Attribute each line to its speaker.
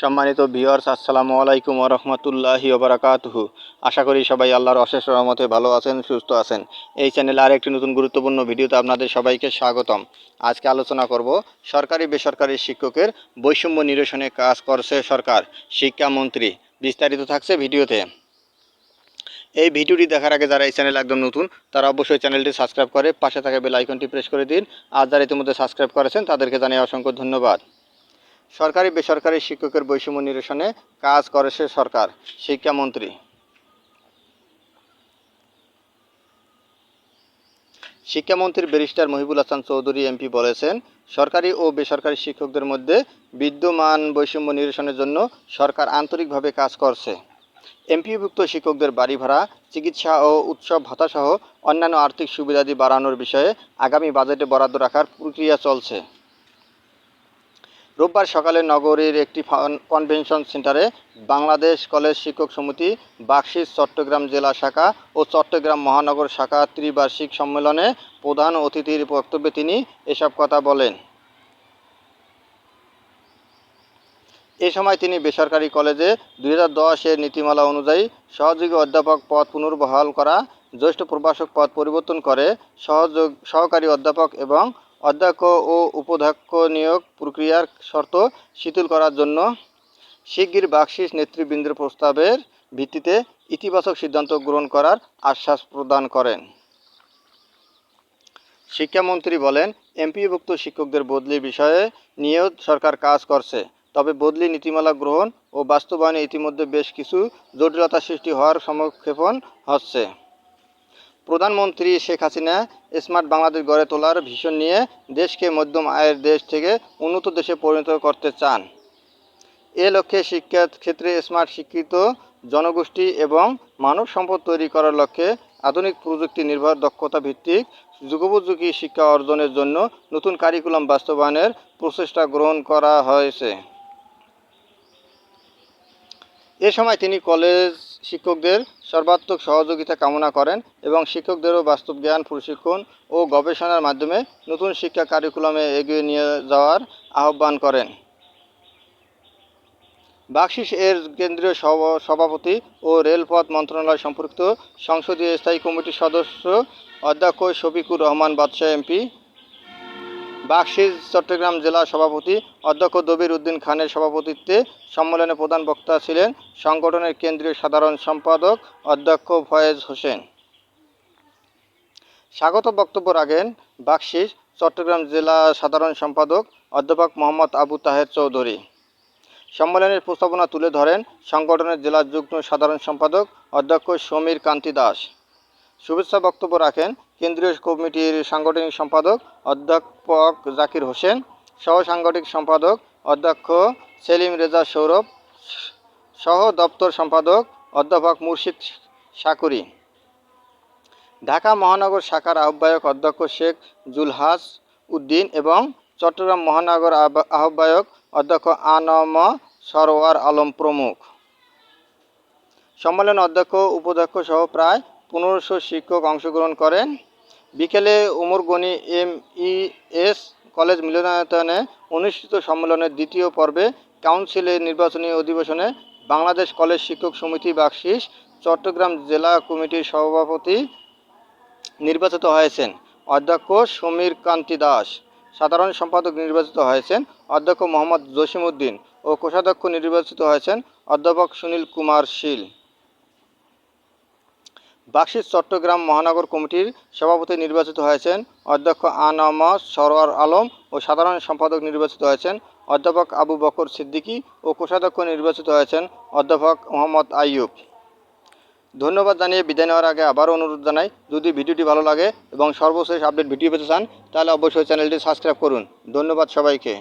Speaker 1: সম্মানিত ভিউয়ার্স, আসসালামু আলাইকুম ওয়া রাহমাতুল্লাহি ওয়া বারাকাতুহু। আশা করি সবাই আল্লাহর অশেষ রহমতে ভালো আছেন, সুস্থ আছেন। এই চ্যানেলে আরেকটি নতুন গুরুত্বপূর্ণ ভিডিওতে আপনাদের সবাইকে স্বাগতম। আজকে আলোচনা করব সরকারি বেসরকারি শিক্ষকের বৈষম্য নিরসনে কাজ করছে সরকার, শিক্ষামন্ত্রী। বিস্তারিত থাকছে ভিডিওতে। এই ভিডিওটি দেখার আগে যারা এই চ্যানেলে একদম নতুন তারা অবশ্যই চ্যানেলটি সাবস্ক্রাইব করে পাশে থাকা বেল আইকনটি প্রেস করে দিন। আর যারা ইতিমধ্যে সাবস্ক্রাইব করেছেন তাদেরকে জানাই অসংখ্য ধন্যবাদ। সরকারি বেসরকারি শিক্ষকের বৈষম্য নিরসনে কাজ করেছে সরকার, শিক্ষামন্ত্রী। শিক্ষামন্ত্রী ব্যারিস্টার মহিবুল হাসান চৌধুরী এমপি বলেছেন, সরকারি ও বেসরকারি শিক্ষকদের মধ্যে বিদ্যমান বৈষম্য নিরসনের জন্য সরকার আন্তরিকভাবে কাজ করছে। এমপিভুক্ত শিক্ষকদের বাড়ি ভাড়া, চিকিৎসা ও উৎসব ভাতাসহ অন্যান্য আর্থিক সুবিধাদি বাড়ানোর বিষয়ে আগামী বাজেটে বরাদ্দ রাখার প্রক্রিয়া চলছে। রোববার সকালে নগরীর একটি কনভেনশন সেন্টারে বাংলাদেশ কলেজ শিক্ষক সমিতি বাকশিস চট্টগ্রাম জেলা শাখা ও চট্টগ্রাম মহানগর শাখা ত্রিবার্ষিক সম্মেলনে প্রধান অতিথির বক্তব্যে তিনি এসব কথা বলেন। এ সময় তিনি বেসরকারি কলেজে 2010-এর নীতিমালা অনুযায়ী সহযোগী অধ্যাপক পদ পুনর্বহাল করা, জ্যেষ্ঠ প্রভাষক পদ পরিবর্তন করে সহকারী অধ্যাপক এবং অধ্যক্ষ ও উপাধ্যক্ষ নিয়োগ প্রক্রিয়ার শর্ত শিথিল করার জন্য শিগগির বাকশিস নেতৃবৃন্দের প্রস্তাবের ভিত্তিতে ইতিবাচক সিদ্ধান্ত গ্রহণ করার আশ্বাস প্রদান করেন। শিক্ষামন্ত্রী বলেন, এমপিভুক্ত শিক্ষকদের বদলি বিষয়ে নিয়েও সরকার কাজ করছে। তবে বদলি নীতিমালা গ্রহণ ও বাস্তবায়নে ইতিমধ্যে বেশ কিছু জটিলতা সৃষ্টি হওয়ার সম্মুখীন হচ্ছে। প্রধানমন্ত্রী শেখ হাসিনা স্মার্ট বাংলাদেশ গড়ে তোলার ভিশন নিয়ে দেশকে মধ্যম আয়ের দেশ থেকে উন্নত দেশে পরিণত করতে চান। এ লক্ষ্যে শিক্ষা ক্ষেত্রে স্মার্ট শিক্ষিত জনগোষ্ঠী এবং মানব সম্পদ তৈরি করার লক্ষ্যে আধুনিক প্রযুক্তি নির্ভর দক্ষতা ভিত্তিক যুগোপযোগী শিক্ষা অর্জনের জন্য নতুন কারিকুলাম বাস্তবায়নের প্রচেষ্টা গ্রহণ করা হয়েছে। এ সময় তিনি কলেজ শিক্ষকদের সর্বাত্মক সহযোগিতা কামনা করেন এবং শিক্ষকদেরও বাস্তব জ্ঞান প্রশিক্ষণ ও গবেষণার মাধ্যমে নতুন শিক্ষা কারিকুলামে এগিয়ে নিয়ে যাওয়ার আহ্বান করেন। বাকশিস এর কেন্দ্রীয় সভাপতি ও রেলপথ মন্ত্রণালয় সম্পর্কিত সংসদীয় স্থায়ী কমিটির সদস্য অধ্যক্ষ শফিকুর রহমান বাদশাহ এমপি, বাকশিস চট্টগ্রাম জেলা সভাপতি অধ্যক্ষ দবির উদ্দিন খানের সভাপতিত্বে সম্মেলনে প্রধান বক্তা ছিলেন সংগঠনের কেন্দ্রীয় সাধারণ সম্পাদক অধ্যক্ষ ফয়েজ হোসেন। স্বাগত বক্তব্য রাখেন বাকশিস চট্টগ্রাম জেলা সাধারণ সম্পাদক অধ্যাপক মোহাম্মদ আবু তাহের চৌধুরী। সম্মেলনের প্রস্তাবনা তুলে ধরেন সংগঠনের জেলা যুগ্ম সাধারণ সম্পাদক অধ্যক্ষ সমীর কান্তি দাস। শুভেচ্ছা বক্তব্য রাখেন কেন্দ্রীয় কমিটির সাংগঠনিক সম্পাদক অধ্যাপক জাকির হোসেন, সহ সাংগঠনিক সম্পাদক অধ্যক্ষ সেলিম রেজা সৌরভ, সহ দপ্তর সম্পাদক অধ্যাপক মুর্শিদ সাকুরি, ঢাকা মহানগর শাখার আহ্বায়ক অধ্যক্ষ শেখ জুলহাস উদ্দিন এবং চট্টগ্রাম মহানগর আহ্বায়ক অধ্যক্ষ আনম সরওয়ার আলম প্রমুখ। সম্মেলনে অধ্যক্ষ উপাধ্যক্ষ সহ প্রায় 1500 শিক্ষক অংশগ্রহণ করেন। বিকেলে উমর গনি MES কলেজ মিলনায়তনে অনুষ্ঠিত সম্মেলনের দ্বিতীয় পর্বে কাউন্সিলের নির্বাচনী অধিবেশনে বাংলাদেশ কলেজ শিক্ষক সমিতি বাকশিস চট্টগ্রাম জেলা কমিটির সভাপতি নির্বাচিত হয়েছেন অধ্যক্ষ সমীর কান্তি দাস, সাধারণ সম্পাদক নির্বাচিত হয়েছেন অধ্যক্ষ মোহাম্মদ জসিমউদ্দিন ও কোষাধ্যক্ষ নির্বাচিত হয়েছেন অধ্যাপক সুনীল কুমার শীল। বাকশিস চট্টগ্রাম মহানগর কমিটির সভাপতি নির্বাচিত হয়েছেন অধ্যক্ষ আনম সরওয়ার আলম ও সাধারণ সম্পাদক নির্বাচিত হয়েছেন অধ্যাপক আবু বকর সিদ্দিকী ও কোষাধ্যক্ষ নির্বাচিত হয়েছেন অধ্যাপক মোহাম্মদ আইয়ুব। ধন্যবাদ জানিয়ে বিদায় নেওয়ার আগে আবারও অনুরোধ জানাই, যদি ভিডিওটি ভালো লাগে এবং সর্বশেষ আপডেট ভিডিও পেতে চান তাহলে অবশ্যই চ্যানেলটি সাবস্ক্রাইব করুন। ধন্যবাদ সবাইকে।